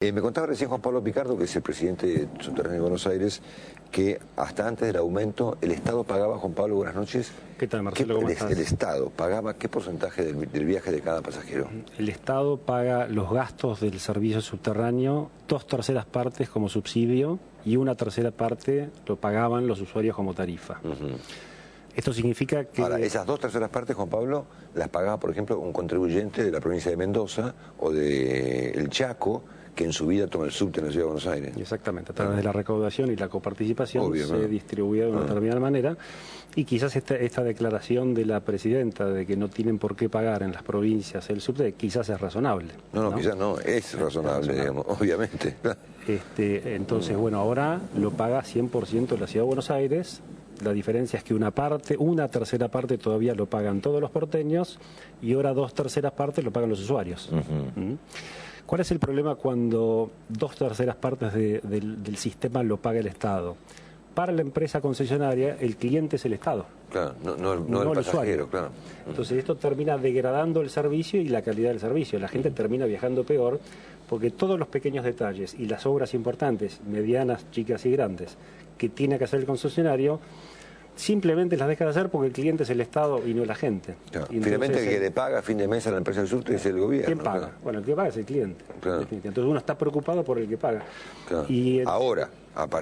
Me contaba recién Juan Pablo Picardo, que es el presidente subterráneo de Buenos Aires, que hasta antes del aumento el Estado pagaba, Juan Pablo, buenas noches. ¿Qué tal, Marcelo? ¿Cómo estás? El Estado pagaba qué porcentaje del viaje de cada pasajero. El Estado paga los gastos del servicio subterráneo, 2/3 partes como subsidio y 1/3 parte lo pagaban los usuarios como tarifa. Esto significa que... Ahora, esas 2/3 partes, Juan Pablo, las pagaba, por ejemplo, un contribuyente de la provincia de Mendoza o de El Chaco, que en su vida toma el subte en la ciudad de Buenos Aires. Exactamente, a través de la recaudación y la coparticipación. Obvio, se ¿no? distribuía de una determinada manera, y quizás esta declaración de la presidenta de que no tienen por qué pagar en las provincias el subte, quizás es razonable. No, quizás no, es razonable, digamos, obviamente. Entonces, bueno, ahora lo paga 100% la ciudad de Buenos Aires. La diferencia es que una tercera parte todavía lo pagan todos los porteños y ahora 2/3 partes lo pagan los usuarios. ¿Cuál es el problema cuando 2/3 partes del sistema lo paga el Estado? Para la empresa concesionaria, el cliente es el Estado. Claro, no el pasajero, usuario. Claro. Entonces esto termina degradando el servicio y la calidad del servicio. La gente termina viajando peor porque todos los pequeños detalles y las obras importantes, medianas, chicas y grandes, que tiene que hacer el concesionario, simplemente las deja de hacer porque el cliente es el Estado y no la gente. Claro. Entonces, finalmente el que le paga a fin de mes a la empresa del subte es el gobierno. ¿Quién paga? Claro. Bueno, el que paga es el cliente. Claro. Entonces uno está preocupado por el que paga. Claro. Y ahora,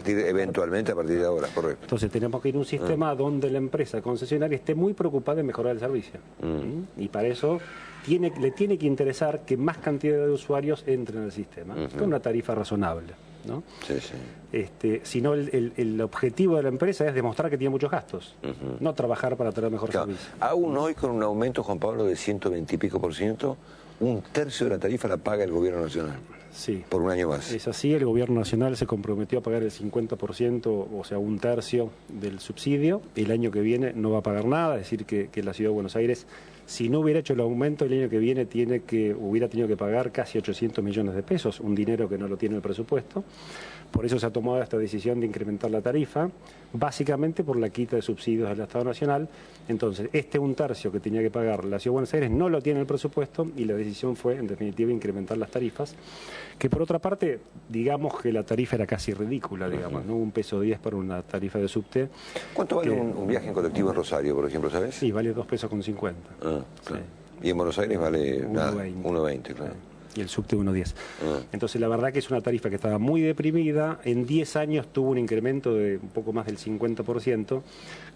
eventualmente a partir de ahora, correcto. Entonces tenemos que ir a un sistema donde la empresa concesionaria esté muy preocupada en mejorar el servicio. Y para eso le tiene que interesar que más cantidad de usuarios entren al sistema, con una tarifa razonable, ¿no? Sí. Si no, el objetivo de la empresa es demostrar que tiene muchos gastos, no trabajar para tener mejor servicio. Aún hoy, con un aumento, Juan Pablo, de 120 y pico %, 1/3 de la tarifa la paga el gobierno nacional. Sí. Por un año más. Es así, el gobierno nacional se comprometió a pagar el 50%, o sea, 1/3 del subsidio. El año que viene no va a pagar nada, es decir, que la ciudad de Buenos Aires, si no hubiera hecho el aumento, el año que viene hubiera tenido que pagar casi 800 millones de pesos, un dinero que no lo tiene el presupuesto. Por eso se ha tomado esta decisión de incrementar la tarifa, básicamente por la quita de subsidios del Estado Nacional. Entonces, 1/3 que tenía que pagar la Ciudad de Buenos Aires no lo tiene el presupuesto y la decisión fue, en definitiva, incrementar las tarifas, que por otra parte, digamos que la tarifa era casi ridícula, digamos, ¿no? 1,10 para una tarifa de subte. ¿Cuánto vale un viaje en colectivo en Rosario, por ejemplo, sabes? Sí, vale 2,50 pesos. Claro. Sí. Y en Buenos Aires vale 1,20, claro. Y el subte 1,10. Entonces la verdad que es una tarifa que estaba muy deprimida. En 10 años tuvo un incremento de un poco más del 50%,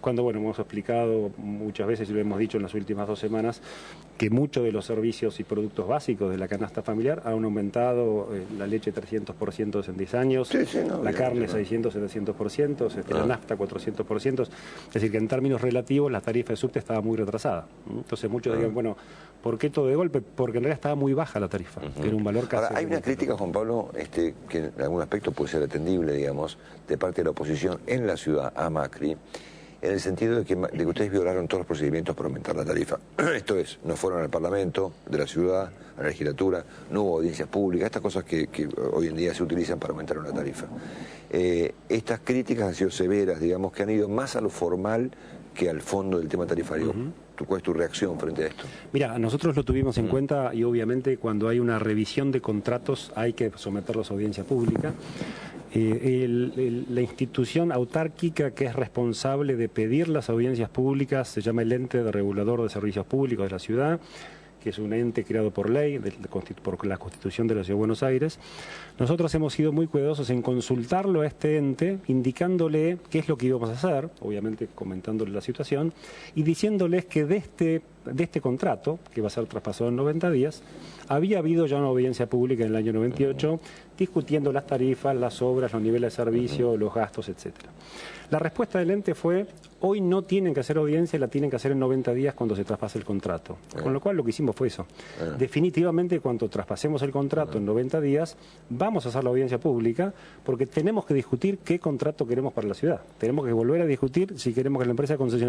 cuando, bueno, hemos explicado muchas veces y lo hemos dicho en las últimas 2 semanas, que muchos de los servicios y productos básicos de la canasta familiar han aumentado, la leche 300% en 10 años, la carne 600, 700%, la nafta 400%, es decir, que en términos relativos la tarifa de subte estaba muy retrasada. Entonces muchos digan, bueno, ¿por qué todo de golpe? Porque en realidad estaba muy baja la tarifa. Era un valor casi... Ahora, hay una crítica, Juan Pablo, que en algún aspecto puede ser atendible, digamos, de parte de la oposición en la ciudad a Macri, en el sentido de que ustedes violaron todos los procedimientos para aumentar la tarifa. Esto es, no fueron al Parlamento de la ciudad, a la legislatura, no hubo audiencias públicas, estas cosas que hoy en día se utilizan para aumentar una tarifa. Estas críticas han sido severas, digamos, que han ido más a lo formal que al fondo del tema tarifario. ¿Cuál es tu reacción frente a esto? Mira, nosotros lo tuvimos en cuenta y obviamente cuando hay una revisión de contratos hay que someterlos a audiencia pública. La institución autárquica que es responsable de pedir las audiencias públicas se llama el Ente de Regulador de Servicios Públicos de la Ciudad, que es un ente creado por ley, por la Constitución de la Ciudad de Buenos Aires. Nosotros hemos sido muy cuidadosos en consultarlo a este ente, indicándole qué es lo que íbamos a hacer, obviamente comentándole la situación, y diciéndoles que de este contrato, que va a ser traspasado en 90 días, había habido ya una audiencia pública en el año 98, discutiendo las tarifas, las obras, los niveles de servicio, los gastos, etc. La respuesta del ente fue: hoy no tienen que hacer audiencia, la tienen que hacer en 90 días cuando se traspase el contrato. Con lo cual lo que hicimos fue eso. Definitivamente, cuando traspasemos el contrato en 90 días, vamos a hacer la audiencia pública, porque tenemos que discutir qué contrato queremos para la ciudad. Tenemos que volver a discutir si queremos que la empresa concesionaria